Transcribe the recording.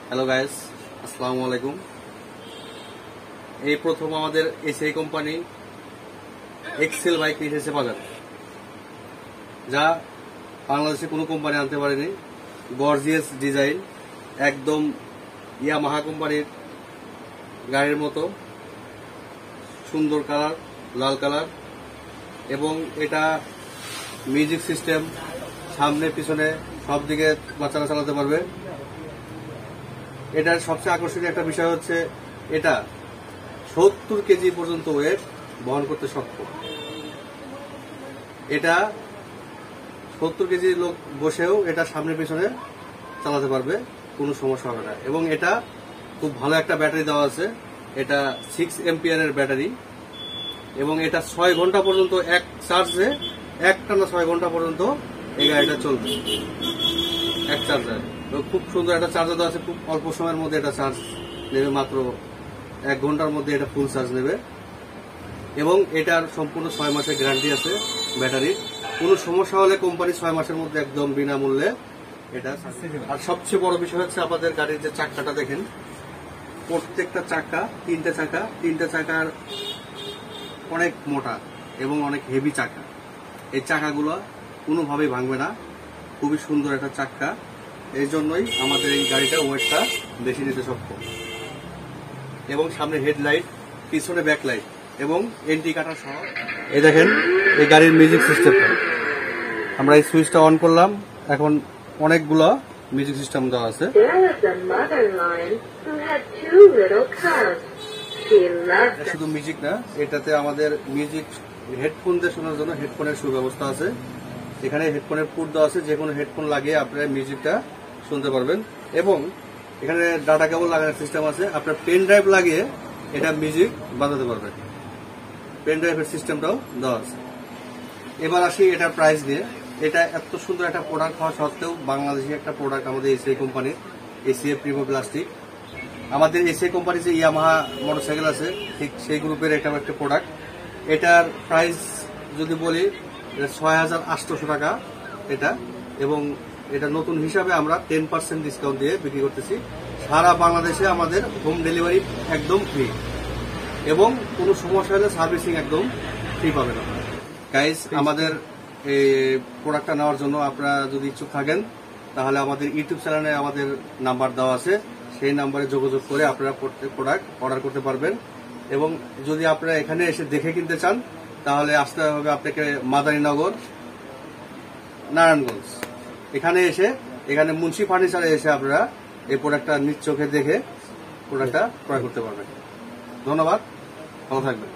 Hello guys, আসসালামু আলাইকুম। এই প্রথম আমাদের এসিআই কোম্পানি এক্সেল বাইক নিয়ে এসেছে বাজারে, যা বাংলাদেশে কোনো কোম্পানি আনতে পারেনি। গর্জিয়াস ডিজাইন, একদম ইয়ামাহা কোম্পানির গাড়ির মতো সুন্দর কালার, লাল কালার, এবং এটা মিউজিক সিস্টেম সামনে পিছনে সব দিকে বাচ্চারা চালাতে পারবে। এটার সবচেয়ে আকর্ষণীয় একটা বিষয় হচ্ছে এটা 70 কেজি পর্যন্ত ওয়েট বহন করতে সক্ষম। এটা 70 কেজি লোক বসেও এটা সামনে পিছনে চালাতে পারবে, কোনো সমস্যা হবে না। এবং এটা খুব ভালো একটা ব্যাটারি দেওয়া আছে, এটা 6 এম্পিয়ারের ব্যাটারি, এবং এটা 6 ঘন্টা পর্যন্ত এক চার্জে, একটানা 6 ঘন্টা পর্যন্ত এই গাড়িটা চলবে এক চার্জে। খুব সুন্দর একটা চার্জার দেওয়া আছে, খুব অল্প সময়ের মধ্যে এটা চার্জ নেবে, মাত্র 1 ঘন্টার মধ্যে এটা ফুল চার্জ নেবে। এবং এটার সম্পূর্ণ 6 মাসের গ্যারান্টি আছে ব্যাটারির। কোনো সমস্যা হলে কোম্পানি 6 মাসের মধ্যে একদম বিনামূল্যে এটা। আর সবচেয়ে বড় বিষয় হচ্ছে আমাদের গাড়ির যে চাকাটা দেখেন, প্রত্যেকটা চাকা, তিনটা চাকার অনেক মোটা এবং অনেক হেভি চাকা। এই চাকাগুলো কোনোভাবেই ভাঙবে না, খুবই সুন্দর একটা চাকা। এই জন্যই আমাদের এই গাড়িটা ওয়েটটা বেশি নিতে সক্ষম। এবং সামনে হেডলাইট, পিছনে ব্যাকলাইট এবং এন্টি কাটার সহ। এই দেখেন এই গাড়ির মিউজিক সিস্টেমটা, আমরা এই সুইচটা অন করলাম, এখন অনেকগুলো মিউজিক সিস্টেম দেওয়া আছে। শুধু মিউজিক না, এটাতে আমাদের মিউজিক হেডফোন দিয়ে শোনার জন্য হেডফোনের সুব্যবস্থা আছে। এখানে হেডফোনের পোর্ট দেওয়া আছে, যে কোনো হেডফোন লাগিয়ে আপনারা মিউজিকটা শুনতে পারবেন। এবং এখানে ডাটা কেবল লাগানোর সিস্টেম আছে, আপনার পেন ড্রাইভ লাগিয়ে এটা মিউজিক বাজাতে পারবেন। পেন ড্রাইভের সিস্টেমটাও দেওয়া আছে। এবার আসি এটার প্রাইস দিয়ে। এটা এত সুন্দর একটা প্রোডাক্ট হওয়া সত্ত্বেও বাংলাদেশি একটা প্রোডাক্ট, আমাদের এসিআই কোম্পানির এসিআই প্রিমো প্লাস্টিক। আমাদের এসিআই কোম্পানির যে ইয়ামাহা মোটরসাইকেল আছে, ঠিক সেই গ্রুপের এটা একটা প্রোডাক্ট। এটার প্রাইস যদি বলি ৬,৮০০ টাকা এটা, এবং এটা নতুন হিসাবে আমরা 10% ডিসকাউন্ট দিয়ে বিক্রি করতেছি। সারা বাংলাদেশে আমাদের হোম ডেলিভারি একদম ফ্রি, এবং কোনো সমস্যা হলে সার্ভিসিং একদম ফ্রি পাবেন আপনারা। গাইস, আমাদের এই প্রোডাক্টটা নেওয়ার জন্য আপনারা যদি ইচ্ছুক থাকেন, তাহলে আমাদের ইউটিউব চ্যানেলে আমাদের নাম্বার দেওয়া আছে, সেই নাম্বারে যোগাযোগ করে আপনারা প্রোডাক্ট অর্ডার করতে পারবেন। এবং যদি আপনারা এখানে এসে দেখে কিনতে চান, তাহলে আসতে হবে আপনাকে মাদারীনগর, নারায়ণগঞ্জ। এখানে মুন্সি ফার্নিচারে এসে আপনারা এই প্রোডাক্টটা নিজ চোখে দেখে প্রোডাক্টটা ক্রয় করতে পারবেন। ধন্যবাদ, ভালো থাকবেন।